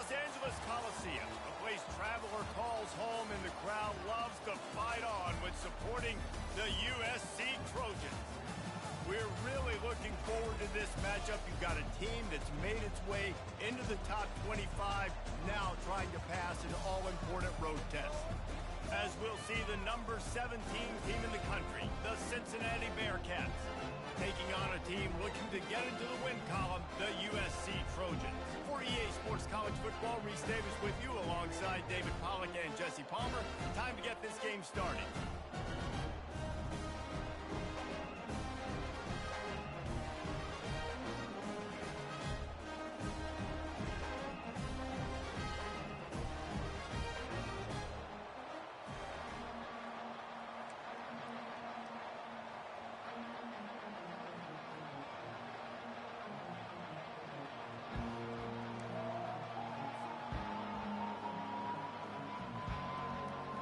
Los Angeles Coliseum, a place traveler calls home, and the crowd loves to fight on with supporting the USC Trojans. We're really looking forward to this matchup. You've got a team that's made its way into the top 25, now trying to pass an all-important road test. As we'll see the number 17 team in the country, the Cincinnati Bearcats, taking on a team looking to get into the win column, the USC Trojans. For EA Sports College Football, Reese Davis with you alongside David Pollack and Jesse Palmer. Time to get this game started.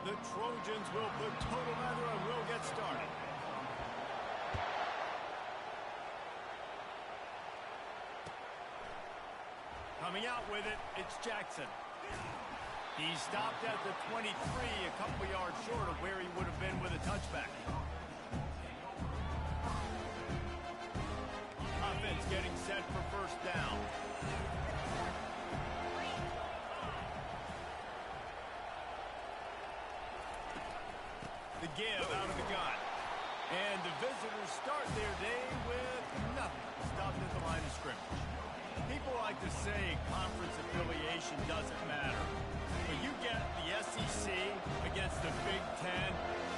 The Trojans will put total leather and will get started. Coming out with it, it's Jackson. He stopped at the 23, a couple yards short of where he would have been with a touchback. Offense getting set for first down. The give out of the gun. And the visitors start their day with nothing. Stopped at the line of scrimmage. People like to say conference affiliation doesn't matter. But you get the SEC against the Big Ten,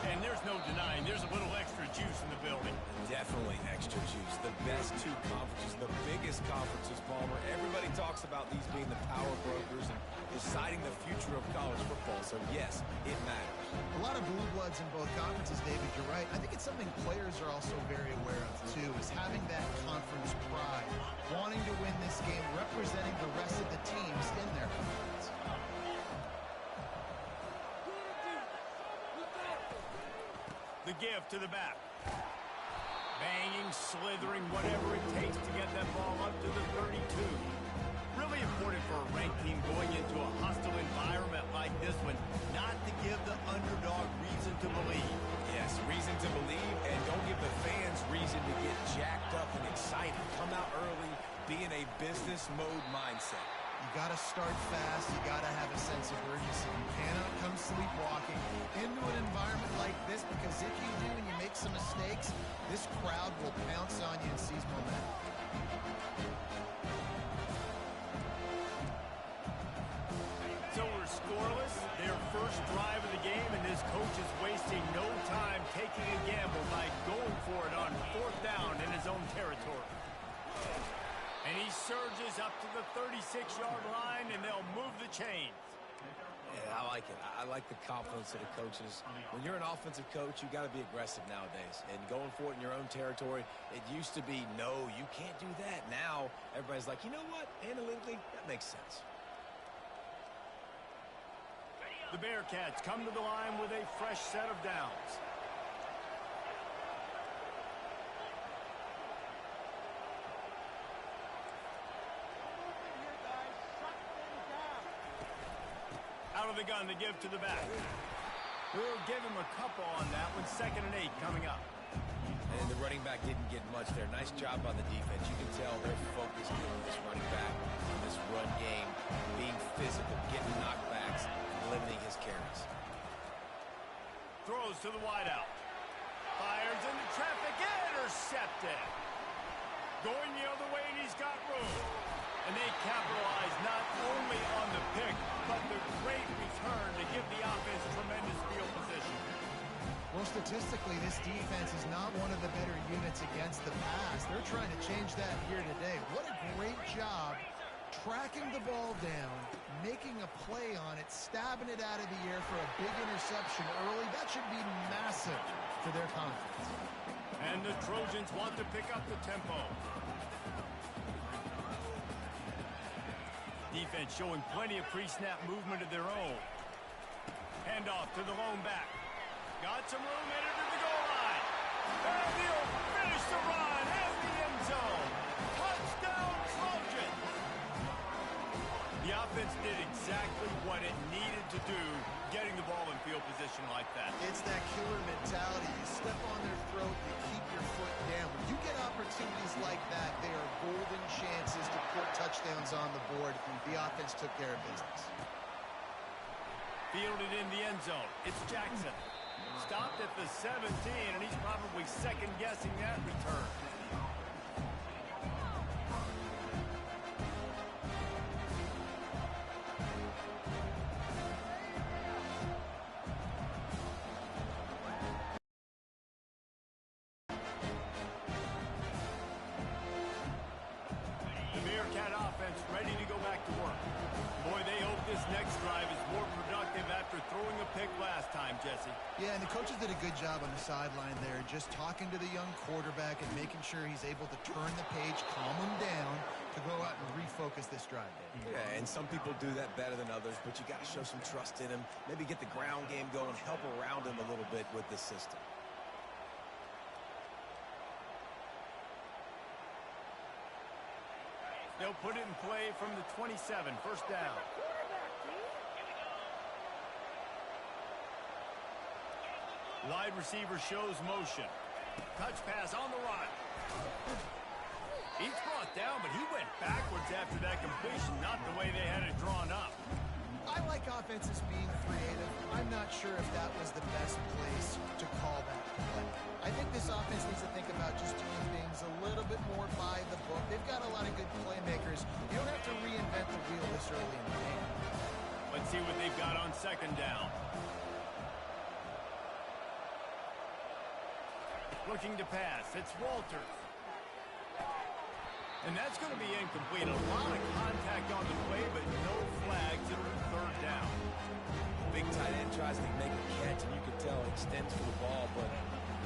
and there's no denying there's a little extra juice in the building. Definitely extra juice. The best two conferences, the biggest conferences, Palmer. Everybody talks about these being the power brokers and deciding the future of college football. So, yes, it matters. A lot of blue bloods in both conferences, David. You're right. I think it's something players are also very aware of, too, is having that conference pride, wanting to win this game, representing the rest of the teams in their conference. The give to the back. Banging, slithering, whatever it takes to get that ball up to the 32. Really important for a ranked team going into a hostile environment like this one, not to give the underdog reason to believe. Yes, reason to believe, and don't give the fans reason to get jacked up and excited. Come out early, be in a business mode mindset. You got to start fast. You got to have a sense of urgency. You cannot come sleepwalking into an environment like this, because if you do and you make some mistakes, this crowd will pounce on you and seize momentum. So we're scoreless, their first drive of the game, and this coach is wasting no time taking a gamble by going for it on fourth down in his own territory. And he surges up to the 36-yard line, and they'll move the chains. Yeah, I like it. I like the confidence of the coaches. When you're an offensive coach, you got to be aggressive nowadays. And going for it in your own territory, it used to be, no, you can't do that. Now, everybody's like, you know what? Analytically, that makes sense. The Bearcats come to the line with a fresh set of downs. Out of the gun to give to the back. We'll give him a couple on that one. 2nd and 8 coming up. And the running back didn't get much there. Nice job by the defense. You can tell they're focused on this running back, on this run game, being physical, getting knockbacks, and limiting his carries. Throws to the wideout. Fires into traffic. Intercepted. Going the other way, and he's got room. And they capitalize not only on the pick, but the great return to give the offense tremendous field position. Well, statistically, this defense is not one of the better units against the pass. They're trying to change that here today. What a great job tracking the ball down, making a play on it, stabbing it out of the air for a big interception early. That should be massive for their confidence. And the Trojans want to pick up the tempo. Defense showing plenty of pre-snap movement of their own. Handoff to the lone back. Got some room, headed to the goal line. And he'll finish the run in the end zone. Touchdown, Trojans. The offense did exactly what it needed to do, getting the ball in field position like that. It's that killer mentality. You step on their throat, you keep your foot down. When you get opportunities like that, they are golden chances to put touchdowns on the board. The offense took care of business. Fielded in the end zone. It's Jackson. Stopped at the 17, and he's probably second-guessing that return. The Bearcat offense ready to go back to work. Boy, they hope this next drive is more productive after throwing a pick last time, Jesse. Yeah, and the coaches did a good job on the sideline there, just talking to the young quarterback and making sure he's able to turn the page, calm him down, to go out and refocus this drive. Yeah, and some people do that better than others, but you got to show some trust in him. Maybe get the ground game going, help around him a little bit with this system. They'll put it in play from the 27, first down. Wide receiver shows motion. Touch pass on the run. He's brought down, but he went backwards after that completion, not the way they had it drawn up. I like offenses being creative. I'm not sure if that was the best place to call that play. I think this offense needs to think about just doing things a little bit more by the book. They've got a lot of good playmakers. You don't have to reinvent the wheel this early in the game. Let's see what they've got on second down. Looking to pass. It's Walters. And that's going to be incomplete. A lot of contact on the play, but no flags at third down. Big tight end tries to make a catch, and you can tell extends for the ball, but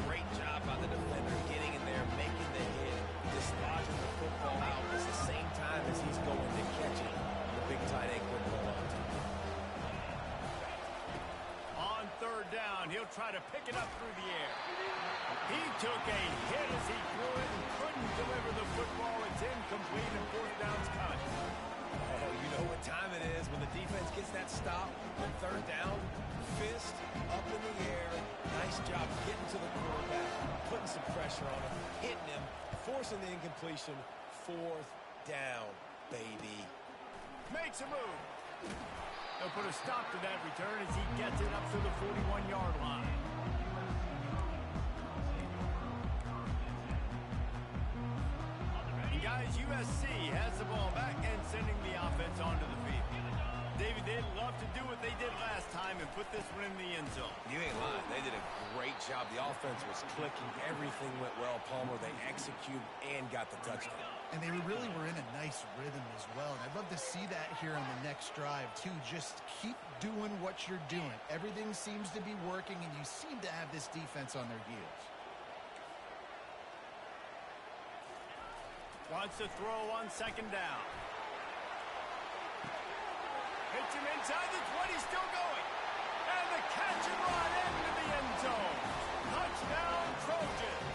great job by the defender getting in there, making the hit, dislodging the football out at the same time as he's going to catch it. The big tight end couldn't hold on to it. On third down, he'll try to pick it up through the air. He took a hit as he threw it and couldn't deliver the football. It's incomplete and fourth down's coming. Oh, you know what time it is when the defense gets that stop on third down. Fist up in the air. Nice job getting to the quarterback, putting some pressure on him, hitting him, forcing the incompletion. Fourth down, baby. Makes a move. They'll put a stop to that return as he gets it up to the 41-yard line. And guys, USC has the ball back and sending the offense onto the field. David, they'd love to do what they did last time and put this one in the end zone. You ain't lying. They did a great job. The offense was clicking. Everything went well, Palmer. They executed and got the touchdown. And they really were in a nice rhythm as well. And I'd love to see that here on the next drive, too. Just keep doing what you're doing. Everything seems to be working, and you seem to have this defense on their heels. Wants to throw on second down. Hits him inside the 20, still going. And the catch and run into the end zone. Touchdown, Trojans.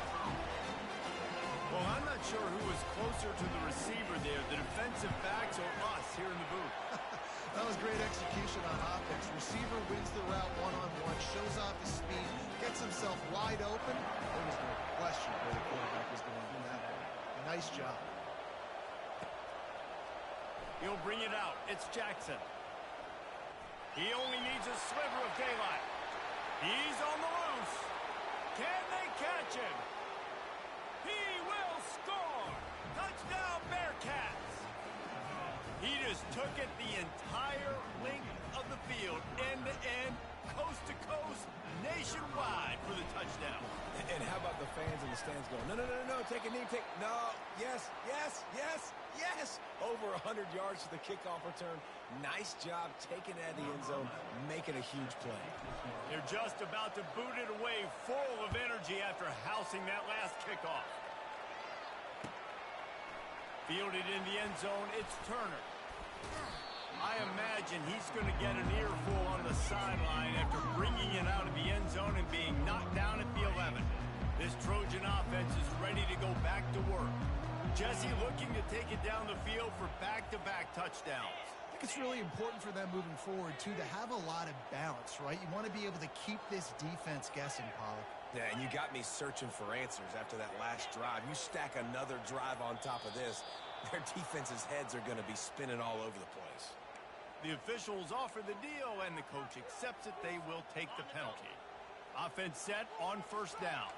Well, I'm not sure who was closer to the receiver there, the defensive backs or us here in the booth. That was great execution on offense. Receiver wins the route one-on-one, shows off his speed, gets himself wide open. There was no question where the quarterback was going from that point. Nice job. He'll bring it out. It's Jackson. He only needs a sliver of daylight. He's on the loose. Can they catch him? He will score. Touchdown, Bearcats. He just took it the entire length of the field, end-to-end, coast-to-coast, nationwide for the touchdown. And how about the fans in the stands going, no, no, no, no, take a knee, no, yes, yes, yes, yes. Over 100 yards to the kickoff return. Nice job taking it out of the end zone, making a huge play. They're just about to boot it away, full of energy after housing that last kickoff. Fielded in the end zone, it's Turner. I imagine he's going to get an earful on the sideline after bringing it out of the end zone and being knocked down at the 11. This Trojan offense is ready to go back to work. Jesse looking to take it down the field for back-to-back touchdowns. You think it's really important for them moving forward, too, to have a lot of balance, right? You want to be able to keep this defense guessing, Pollock. Yeah, and you got me searching for answers after that last drive. You stack another drive on top of this, their defense's heads are going to be spinning all over the place. The officials offer the deal, and the coach accepts it. They will take the penalty. Offense set on first down.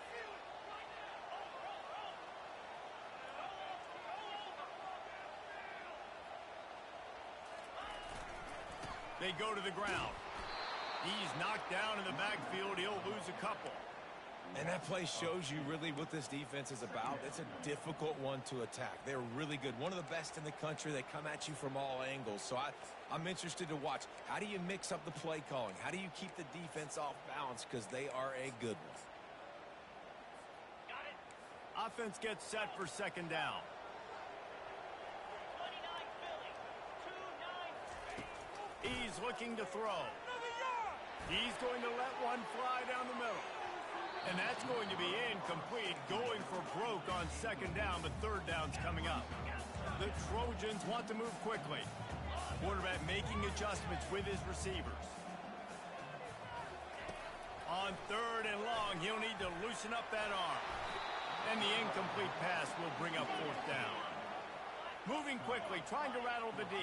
They go to the ground. He's knocked down in the backfield. He'll lose a couple. And that play shows you really what this defense is about. It's a difficult one to attack. They're really good. One of the best in the country. They come at you from all angles. So I'm interested to watch. How do you mix up the play calling? How do you keep the defense off balance? Because they are a good one. Offense gets set for second down. He's looking to throw. He's going to let one fly down the middle. And that's going to be incomplete, going for broke on second down, but third down's coming up. The Trojans want to move quickly. Quarterback making adjustments with his receivers. On third and long, he'll need to loosen up that arm. And the incomplete pass will bring up fourth down. Moving quickly, trying to rattle the D.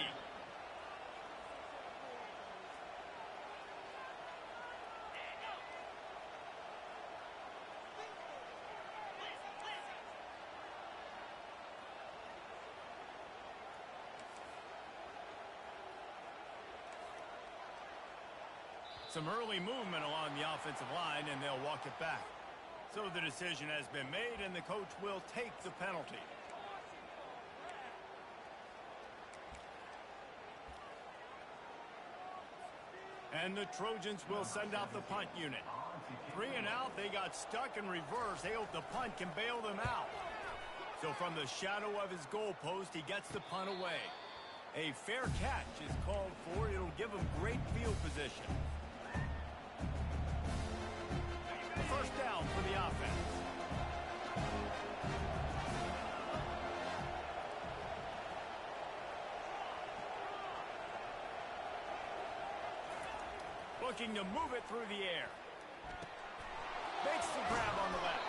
Some early movement along the offensive line, and they'll walk it back. So the decision has been made, and the coach will take the penalty. And the Trojans will send out the punt unit. 3 and out, they got stuck in reverse. They hope the punt can bail them out. So from the shadow of his goalpost, he gets the punt away. A fair catch is called for. It'll give him great field position. First down for the offense. Looking to move it through the air. Makes the grab on the left.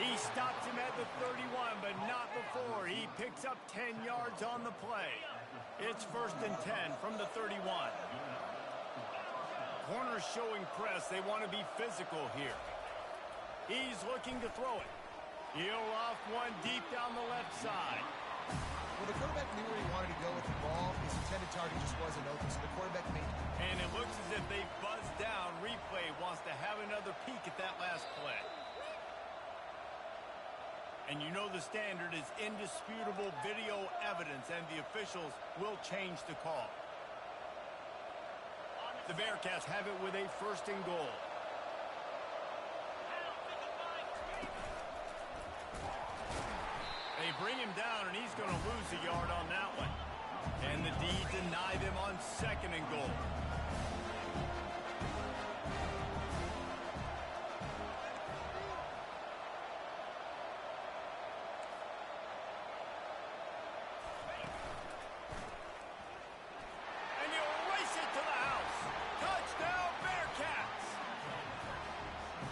He stops him at the 31, but not before. He picks up 10 yards on the play. It's first and 10 from the 31. Corners showing press. They want to be physical here. He's looking to throw it. He'll off one deep down the left side. Well, the quarterback knew where he wanted to go with the ball. His intended target just wasn't open, so the quarterback made it. And it looks as if they buzzed down. Replay wants to have another peek at that last play. And you know the standard is indisputable video evidence, and the officials will change the call. The Bearcats have it with a first and goal. They bring him down, and he's going to lose a yard on that one. And the D deny them on second and goal. And he'll race it to the house. Touchdown, Bearcats!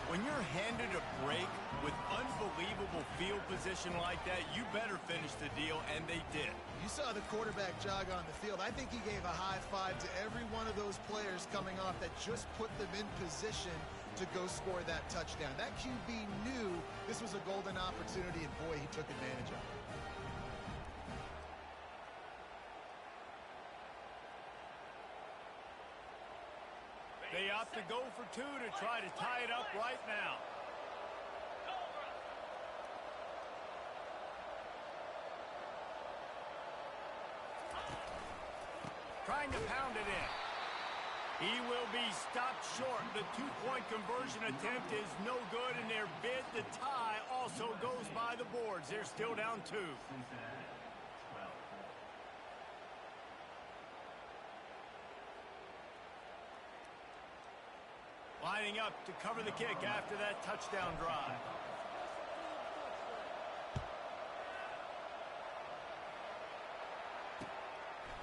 When you're handed a break with unbelievable field position like that, you better finish the deal, and they did. You saw the quarterback jog on the field. I think he gave a high five to every one of those players coming off that just put them in position to go score that touchdown. That QB knew this was a golden opportunity, and boy, he took advantage of it. They opt to go for two to try to tie it up right now. Trying to pound it in. He will be stopped short. The two-point conversion attempt is no good, and their bid to tie also goes by the boards. They're still down 2. Lining up to cover the kick after that touchdown drive.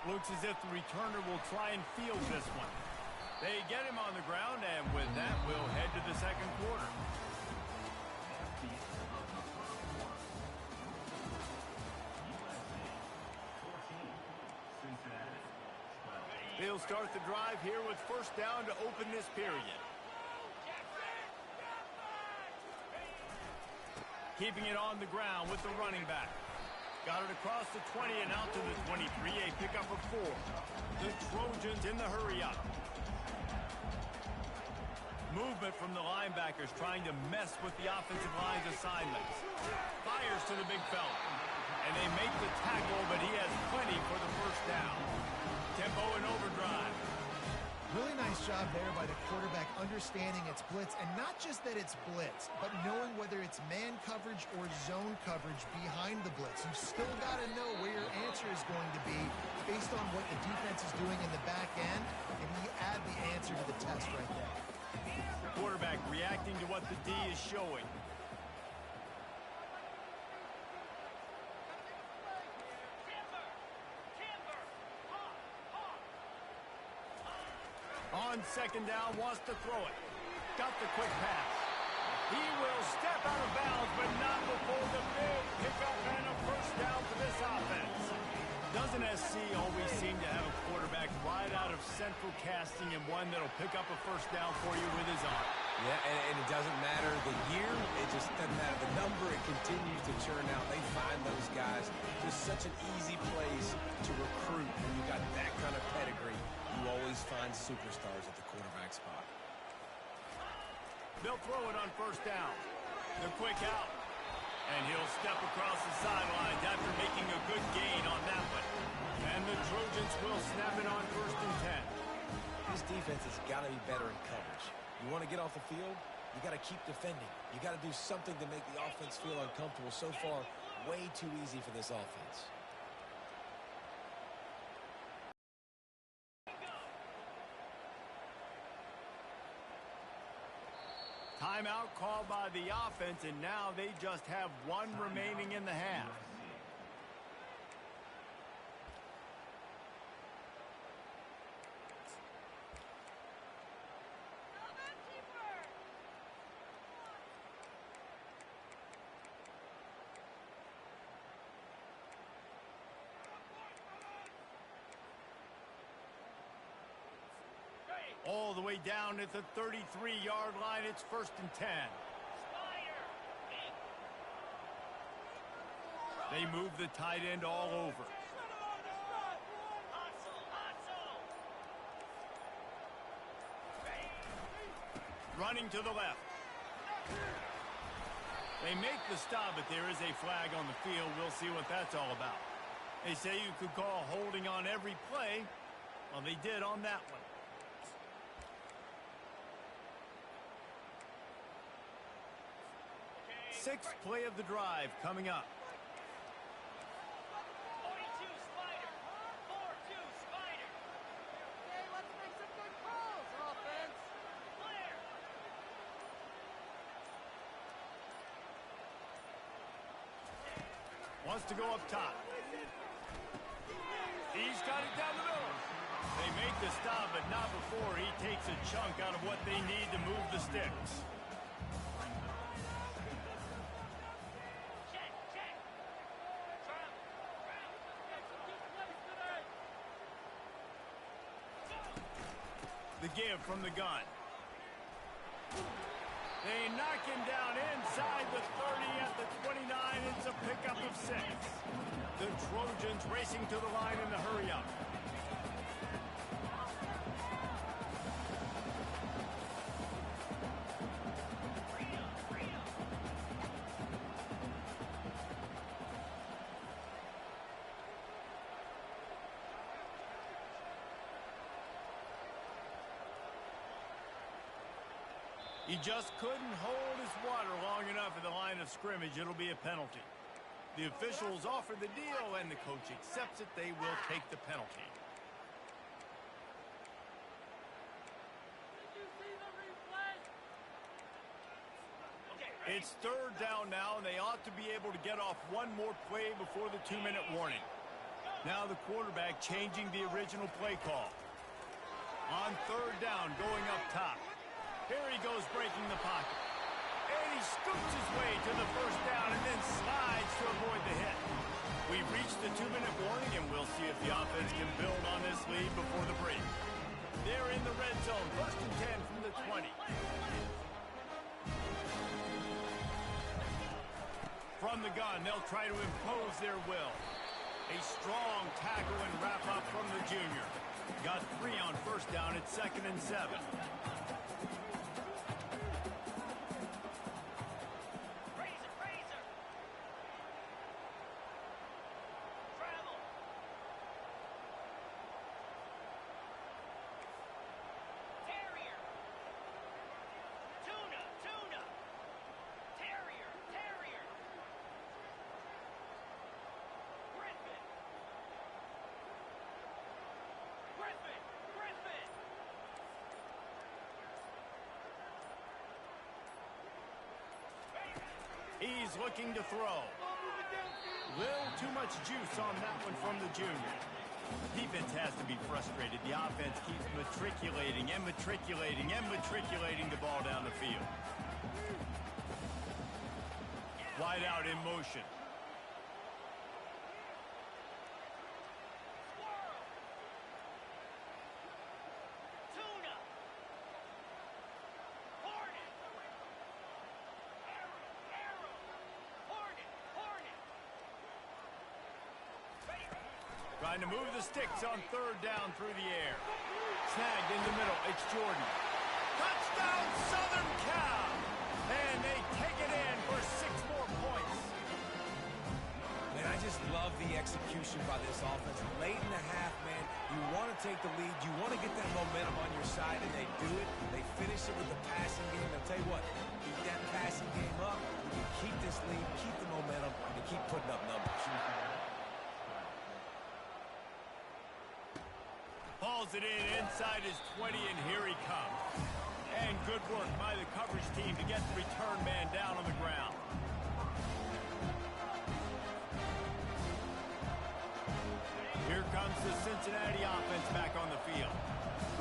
Looks as if the returner will try and field this one. They get him on the ground, and with that, we'll head to the second quarter. They'll start the drive here with first down to open this period. Keeping it on the ground with the running back. Got it across the 20 and out to the 23, a pickup of 4. The Trojans in the hurry-up. Movement from the linebackers trying to mess with the offensive line's assignments. Fires to the big fella. And they make the tackle, but he has plenty for the first down. Tempo and overdrive. Really nice job there by the quarterback understanding it's blitz, and not just that it's blitz, but knowing whether it's man coverage or zone coverage behind the blitz. You've still got to know where your answer is going to be based on what the defense is doing in the back end, and you add the answer to the test right there. Quarterback reacting to what the D is showing. On second down, wants to throw it. Got the quick pass. He will step out of bounds, but not before the big pickup and a first down for this offense. Doesn't SC always seem to have a quarterback right out of central casting and one that'll pick up a first down for you with his arm? Yeah, and it doesn't matter the year. It just doesn't matter the number. It continues to churn out. They find those guys. Just such an easy place to recruit when you got that kind of pedigree. You always find superstars at the quarterback spot. They'll throw it on first down. The quick out. And he'll step across the sidelines after making a good gain on that one. And the Trojans will snap it on first and 10. This defense has got to be better in coverage. You want to get off the field, you got to keep defending. You got to do something to make the offense feel uncomfortable. So far, way too easy for this offense. Timeout called by the offense, and now they just have one remaining in the half. All the way down at the 33-yard line, it's first and 10. They move the tight end all over. Running to the left. They make the stop, but there is a flag on the field. We'll see what that's all about. They say you could call holding on every play. Well, they did on that one. Sixth play of the drive coming up. 42 Spider. 4-2 Spider. Okay, let's make some good calls, offense. Clear. Wants to go up top. He's got it down the middle. They make the stop, but not before he takes a chunk out of what they need to move the sticks. The give from the gun. They knock him down inside the 30 at the 29. It's a pickup of 6. The Trojans racing to the line in the hurry-up. He just couldn't hold his water long enough at the line of scrimmage. It'll be a penalty. The officials offer the deal, and the coach accepts it. They will take the penalty. Did you see the replay? Okay, ready? It's third down now, and they ought to be able to get off one more play before the 2-minute warning. Go. Now the quarterback changing the original play call. On third down, going up top. Here he goes breaking the pocket. And he scoops his way to the first down and then slides to avoid the hit. We've reached the 2-minute warning, and we'll see if the offense can build on this lead before the break. They're in the red zone, 1st and 10 from the 20. From the gun, they'll try to impose their will. A strong tackle and wrap up from the junior. Got 3 on first down at 2nd and 7. He's looking to throw. Little too much juice on that one from the junior. Defense has to be frustrated. The offense keeps matriculating and matriculating and matriculating the ball down the field. Wide out in motion. Trying to move the sticks on third down through the air. Snagged in the middle. It's Jordan. Touchdown, Southern Cal! And they take it in for 6 more points. Man, I just love the execution by this offense. Late in the half, man, you want to take the lead. You want to get that momentum on your side, and they do it. They finish it with the passing game. I'll tell you what, keep that passing game up. You can keep this lead, keep the momentum, and keep putting up numbers. Hauls it in inside his 20, and here he comes. And good work by the coverage team to get the return man down on the ground. Here comes the Cincinnati offense back on the field.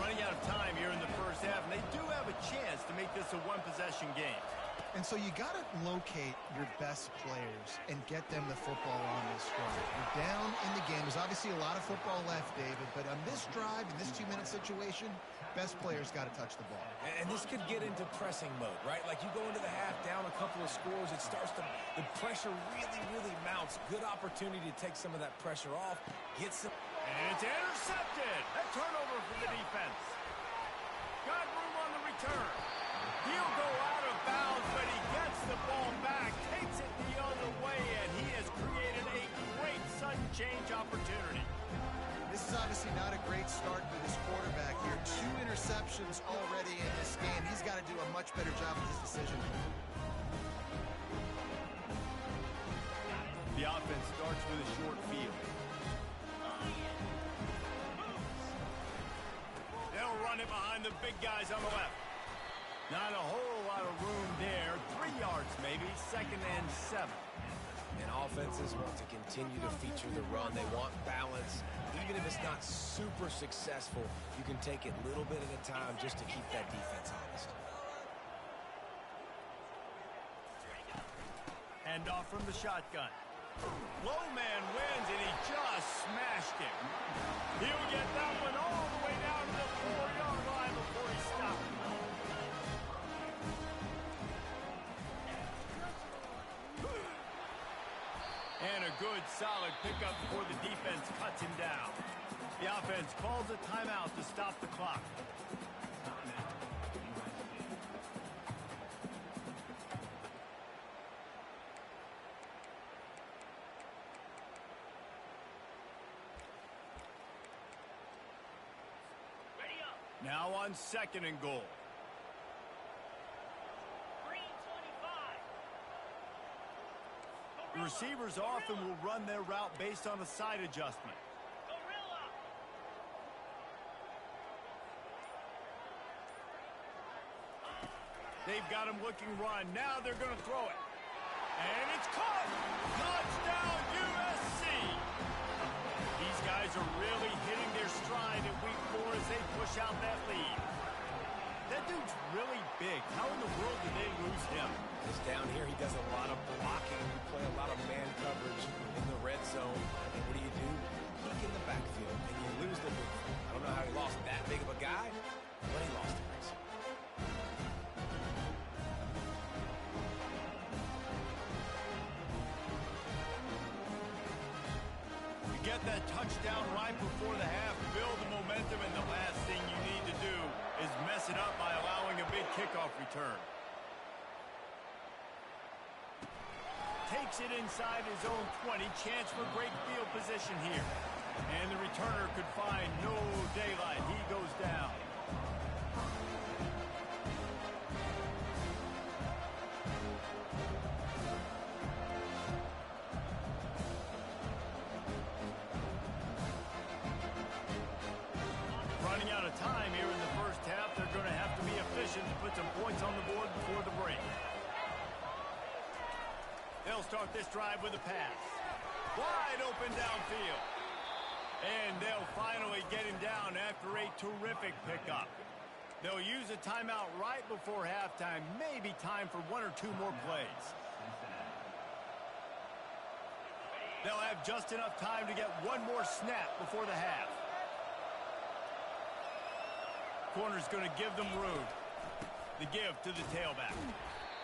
Running out of time here in the first half, and they do have a chance to make this a one-possession game. And so you got to locate your best players and get them the football on this drive. You're down in the game. There's obviously a lot of football left, David, but on this drive, in this 2-minute situation, best players got to touch the ball. And this could get into pressing mode, right? Like you go into the half down a couple of scores, it starts to, the pressure really, really mounts. Good opportunity to take some of that pressure off, get some. And it's intercepted. A turnover for the defense. Got room on the return. He'll go out of bounds, but he gets the ball back, takes it the other way, and he has created a great sudden change opportunity. This is obviously not a great start for this quarterback here. 2 interceptions already in this game. He's got to do a much better job with his decision. The offense starts with a short field. They'll run it behind the big guys on the left. Not a whole lot of room there. 3 yards maybe, 2nd and 7. And offenses want to continue to feature the run. They want balance. Even if it's not super successful, you can take it a little bit at a time just to keep that defense honest. Hand off from the shotgun. Low man wins, and he just smashed him. He'll get that one all the way down to the 4-yard line before he stopped. And a good, solid pickup before the defense cuts him down. The offense calls a timeout to stop the clock. Now on 2nd and goal. The receivers often will run their route based on a side adjustment. They've got him looking run. Now they're going to throw it. And it's caught. Touchdown, USC. He's guys are really hitting their stride in week 4 as they push out that lead. That dude's really big. How in the world did they lose him? Because down here, he does a lot of blocking. You play a lot of man coverage in the red zone. And what do? Peek in the backfield, and you lose the big. I don't know how he lost that big of a guy, but he lost it. Get that touchdown right before the half, build the momentum, and the last thing you need to do is mess it up by allowing a big kickoff return. Takes it inside his own 20, chance for great field position here. And the returner could find no daylight. He goes down. Running out of time here in the first half. They're going to have to be efficient to put some points on the board before the break. They'll start this drive with a pass. Wide open downfield. And they'll finally get him down after a terrific pickup. They'll use a timeout right before halftime. Maybe time for 1 or 2 more plays. They'll have just enough time to get 1 more snap before the half. Corner's going to give them room. The give to the tailback.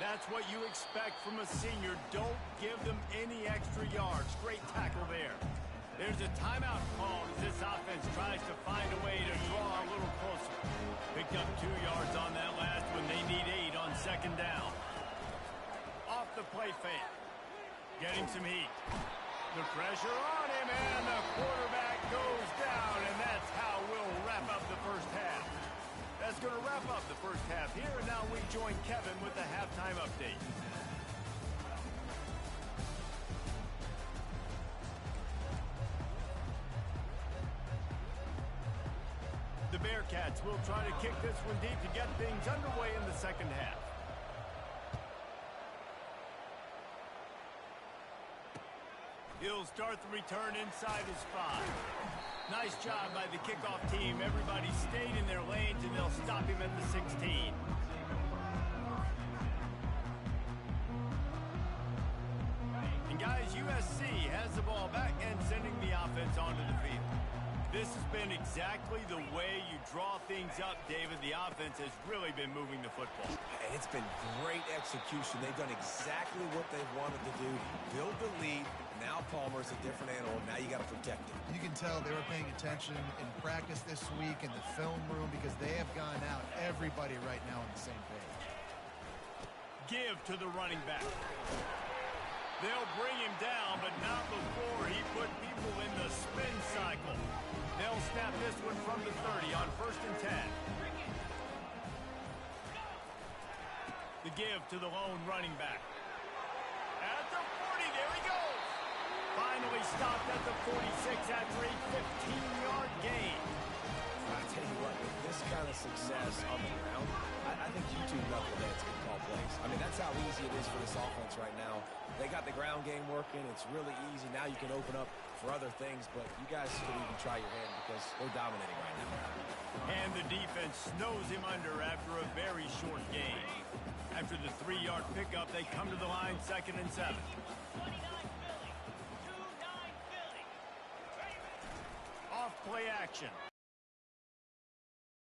That's what you expect from a senior. Don't give them any extra yards. Great tackle there. There's a timeout called as this offense tries to find a way to draw a little closer. Picked up 2 yards on that last one. They need 8 on second down. Off the play fake. Getting some heat. The pressure on him, and the quarterback goes down, and that's how we'll wrap up the first half. That's going to wrap up the first half here, and now we join Kevin with the halftime update. The Bearcats will try to kick this one deep to get things underway in the second half. He'll start the return inside his 5. Nice job by the kickoff team. Everybody stayed in their lanes, and they'll stop him at the 16. And guys, USC has the ball back and sending the offense onto the field. This has been exactly the way you draw things up, David. The offense has really been moving the football. And it's been great execution. They've done exactly what they've wanted to do. Build the lead. Now Palmer's a different animal. Now you got to protect him. You can tell they were paying attention in practice this week in the film room because they have gone out, everybody right now on the same page. Give to the running back. They'll bring him down, but not before he put people in the spin cycle. They'll snap this one from the 30 on 1st and 10. The give to the lone running back. At the 40, there he goes. Finally stopped at the 46 after a 15-yard gain. I tell you what, with this kind of success on the ground, I think you two knuckleheads can call plays. I mean, that's how easy it is for this offense right now. They got the ground game working. It's really easy. Now you can open up for other things, but you guys could even try your hand because they're dominating right now. And the defense snows him under after a very short gain. After the 3-yard pickup, they come to the line 2nd and 7. Off play action.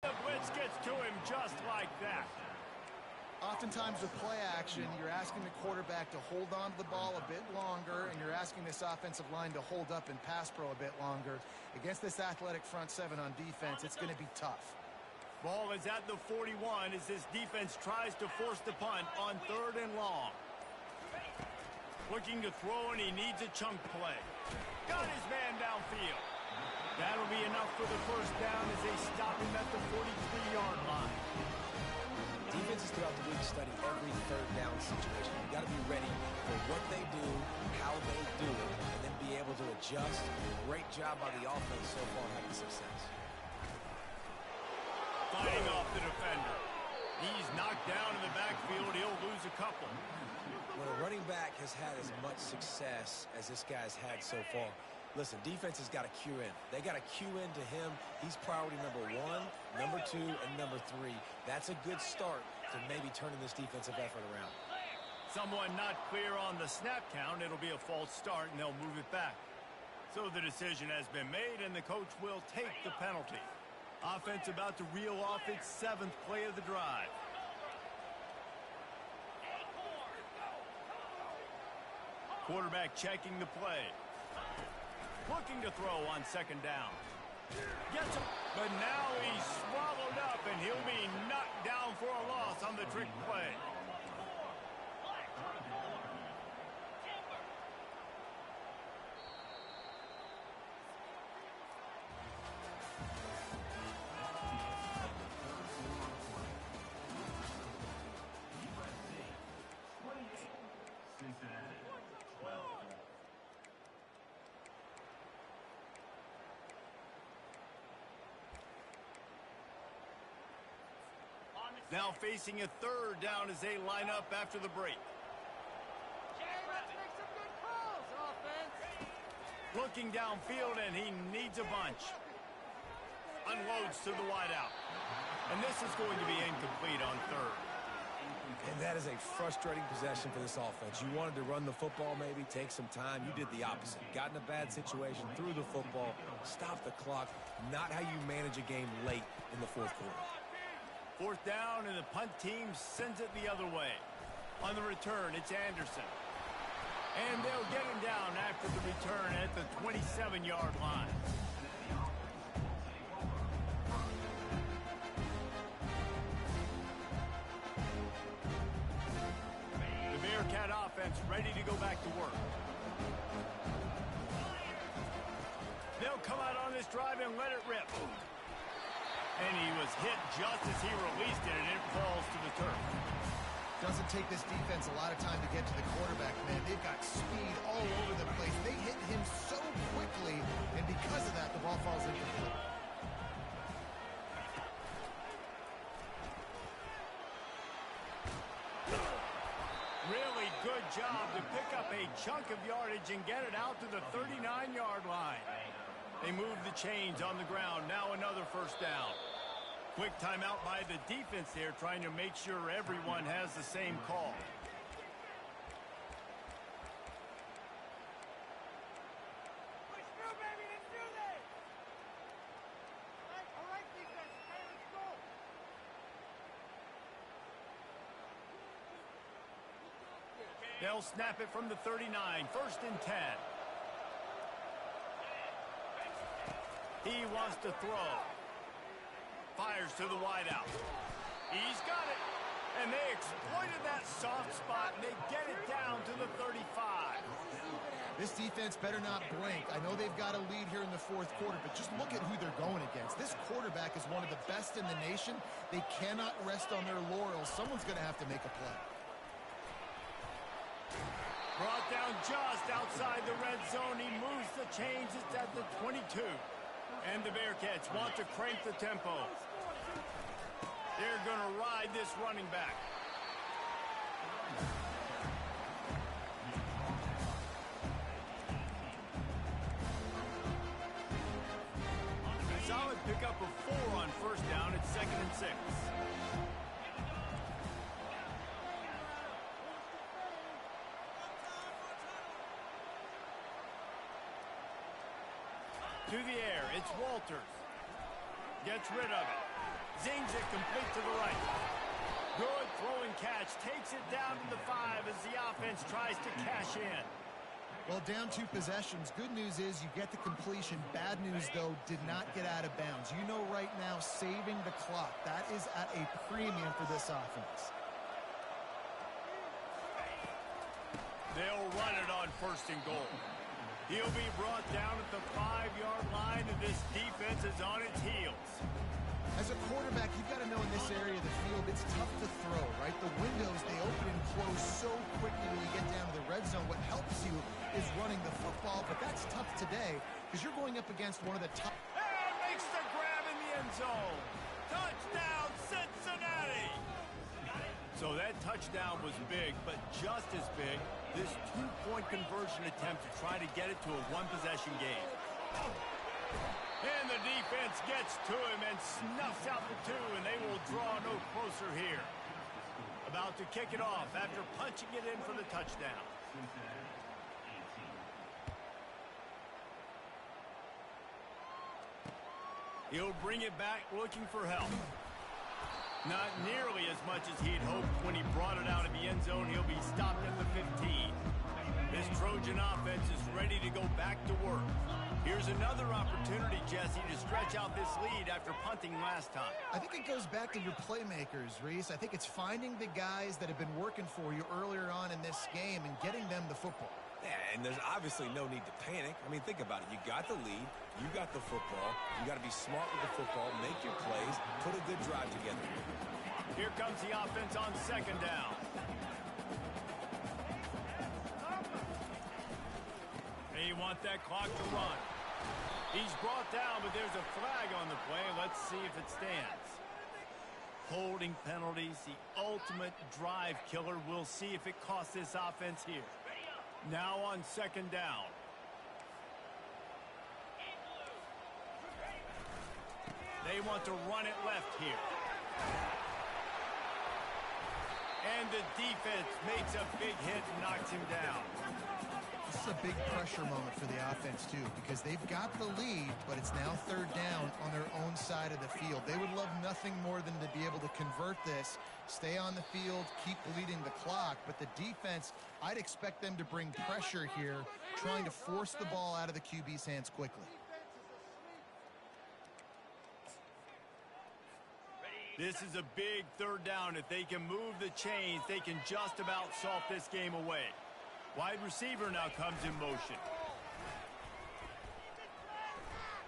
The blitz gets to him just like that. Oftentimes with play action, you're asking the quarterback to hold on to the ball a bit longer, and you're asking this offensive line to hold up in pass pro a bit longer. Against this athletic front 7 on defense, it's going to be tough. Ball is at the 41 as this defense tries to force the punt on 3rd and long. Looking to throw, and he needs a chunk play. Got his man downfield. That'll be enough for the first down as they stop him at the 43-yard line. Defenses throughout the week study every 3rd down situation. You got to be ready for what they do, how they do it, and then be able to adjust. Great job by the offense so far having success. Fighting off the defender. He's knocked down in the backfield. He'll lose a couple. When a running back has had as much success as this guy's had so far, Listen, defense has got to cue in. They got to cue in to him. He's priority number 1, number 2, and number 3. That's a good start to maybe turning this defensive effort around. Someone not clear on the snap count. It'll be a false start, and they'll move it back. So the decision has been made, and the coach will take the penalty. Offense about to reel off its 7th play of the drive. Quarterback checking the play. Looking to throw on 2nd down. Gets him, but now he's swallowed up, and he'll be knocked down for a loss on the trick play. Now facing a 3rd down as they line up after the break. Let's make some good calls, offense. Looking downfield, and he needs a bunch. Unloads to the wideout. And this is going to be incomplete on 3rd. And that is a frustrating possession for this offense. You wanted to run the football, maybe take some time. You did the opposite. Got in a bad situation, threw the football, stopped the clock. Not how you manage a game late in the 4th quarter. 4th down, and the punt team sends it the other way. On the return, it's Anderson. And they'll get him down after the return at the 27-yard line. The Bearcat offense ready to go back to work. They'll come out on this drive and let it rip. And he was hit just as he released it, and it falls to the turf. Doesn't take this defense a lot of time to get to the quarterback, man. They've got speed all over the place. They hit him so quickly, and because of that, the ball falls incomplete. Really good job to pick up a chunk of yardage and get it out to the 39-yard line. They move the chains on the ground. Now another 1st down. Quick timeout by the defense there, trying to make sure everyone has the same call. Push through, baby. Let's do this. All right, defense. Hey, let's go. They'll snap it from the 39. 1st and 10. He wants to throw. Fires to the wideout. He's got it. And they exploited that soft spot, and they get it down to the 35. This defense better not blink. I know they've got a lead here in the 4th quarter, but just look at who they're going against. This quarterback is one of the best in the nation. They cannot rest on their laurels. Someone's going to have to make a play. Brought down just outside the red zone. He moves the chains. It's at the 22. And the Bearcats want to crank the tempo. They're going to ride this running back. Solid pickup of 4 on 1st down. It's 2nd and 6. To the air, it's Walters. Gets rid of it. Zings it complete to the right. Good throwing catch. Takes it down to the 5 as the offense tries to cash in. Well, down 2 possessions. Good news is you get the completion. Bad news, though, did not get out of bounds. You know right now, saving the clock. That is at a premium for this offense. They'll run it on 1st and goal. He'll be brought down at the 5-yard line, and this defense is on its heels. As a quarterback, you've got to know in this area of the field, it's tough to throw, right? The windows, they open and close so quickly when you get down to the red zone. What helps you is running the football, but that's tough today because you're going up against one of the top. And makes the grab in the end zone. Touchdown, Cincinnati! So that touchdown was big, but just as big, this two-point conversion attempt to try to get it to a one-possession game. And the defense gets to him and snuffs out the two, and they will draw no closer here. About to kick it off after punching it in for the touchdown. He'll bring it back looking for help. Not nearly as much as he'd hoped when he brought it out of the end zone. He'll be stopped at the 15. This Trojan offense is ready to go back to work. Here's another opportunity, Jesse, to stretch out this lead after punting last time. I think it goes back to your playmakers, Reese. I think it's finding the guys that have been working for you earlier on in this game and getting them the football. Yeah, and there's obviously no need to panic. I mean, think about it. You got the lead. You got the football. You got to be smart with the football, make your plays, put a good drive together. Here comes the offense on second down. They want that clock to run. He's brought down, but there's a flag on the play. Let's see if it stands. Holding penalties, the ultimate drive killer. We'll see if it costs this offense here. Now on second down. They want to run it left here. And the defense makes a big hit and knocks him down. This is a big pressure moment for the offense, too, because they've got the lead, but it's now third down on their own side of the field. They would love nothing more than to be able to convert this, stay on the field, keep bleeding the clock, but the defense, I'd expect them to bring pressure here, trying to force the ball out of the QB's hands quickly. This is a big third down. If they can move the chains, they can just about salt this game away. Wide receiver now comes in motion.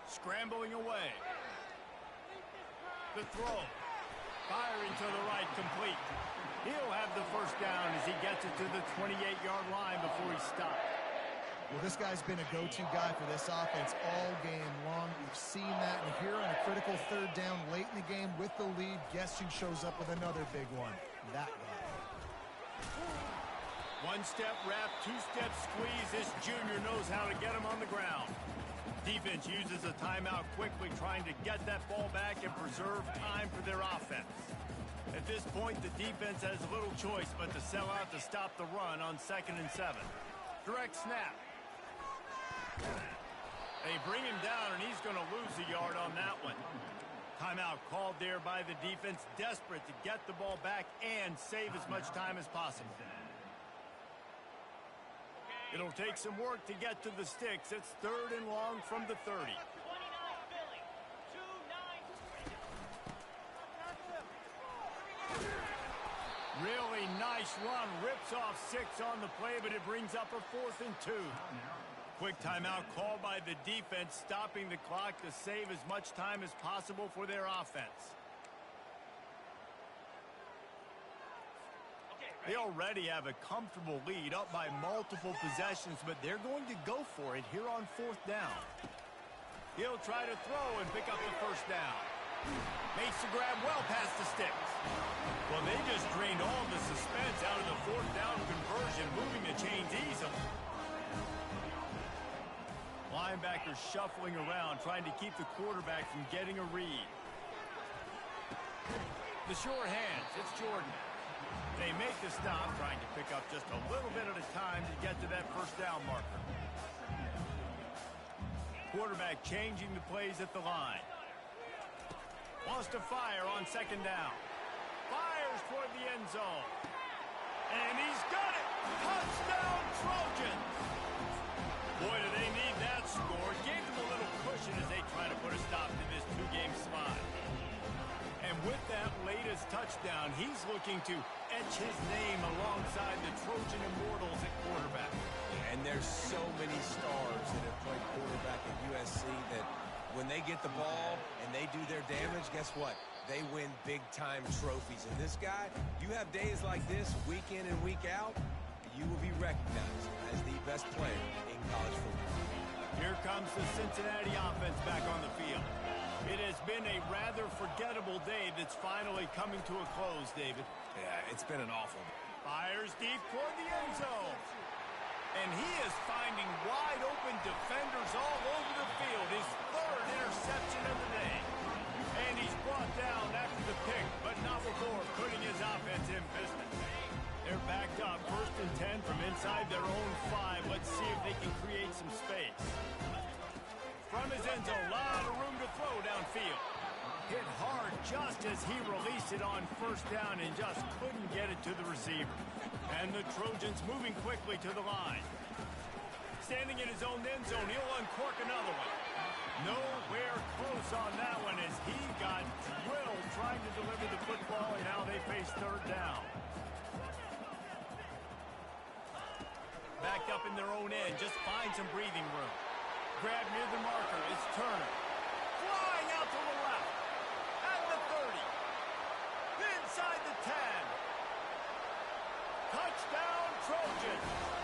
Scrambling away. The throw. Firing to the right, complete. He'll have the first down as he gets it to the 28-yard line before he stops. Well, this guy's been a go-to guy for this offense all game long. We've seen that, and here on a critical third down late in the game with the lead, guess who shows up with another big one? That guy. One-step wrap, two-step squeeze. This junior knows how to get him on the ground. Defense uses a timeout quickly, trying to get that ball back and preserve time for their offense. At this point, the defense has little choice but to sell out to stop the run on 2nd and 7. Direct snap. They bring him down, and he's going to lose a yard on that one. Timeout called there by the defense, desperate to get the ball back and save as much time as possible. It'll take some work to get to the sticks. It's 3rd and long from the 30. Really nice run. Rips off 6 on the play, but it brings up a 4th and 2. Quick timeout called by the defense, stopping the clock to save as much time as possible for their offense. They already have a comfortable lead, up by multiple possessions, but they're going to go for it here on 4th down. He'll try to throw and pick up the first down. Makes the grab well past the sticks. Well, they just drained all the suspense out of the 4th down conversion, moving the chains easily. Linebackers shuffling around, trying to keep the quarterback from getting a read. The sure hands, it's Jordan. They make the stop, trying to pick up just a little bit at a time to get to that first down marker. Quarterback changing the plays at the line. Wants to fire on 2nd down. Fires toward the end zone. And he's got it! Touchdown, Trojans! Boy, do they need that score. Gave them a little cushion as they try to put a stop to this two-game slide. And with that latest touchdown, he's looking to etch his name alongside the Trojan Immortals at quarterback. And there's so many stars that have played quarterback at USC that when they get the ball and they do their damage, guess what? They win big-time trophies. And this guy, you have days like this, week in and week out, you will be recognized as the best player in college football. Here comes the Cincinnati offense back on the field. It has been a rather forgettable day that's finally coming to a close, David. Yeah, it's been an awful day. Fires deep toward the end zone. And he is finding wide open defenders all over the field. His third interception of the day. And he's brought down after the pick, but not before putting his offense in business. They're backed up 1st and 10 from inside their own 5. Let's see if they can create some space. From his end zone, a lot of room to throw downfield. Hit hard just as he released it on 1st down and just couldn't get it to the receiver. And the Trojans moving quickly to the line. Standing in his own end zone, he'll uncork another one. Nowhere close on that one as he got drilled trying to deliver the football, and now they face 3rd down. Backed up in their own end, just find some breathing room. Grab near the marker, it's Turner. Flying out to the left. At the 30. Inside the 10. Touchdown, Trojans.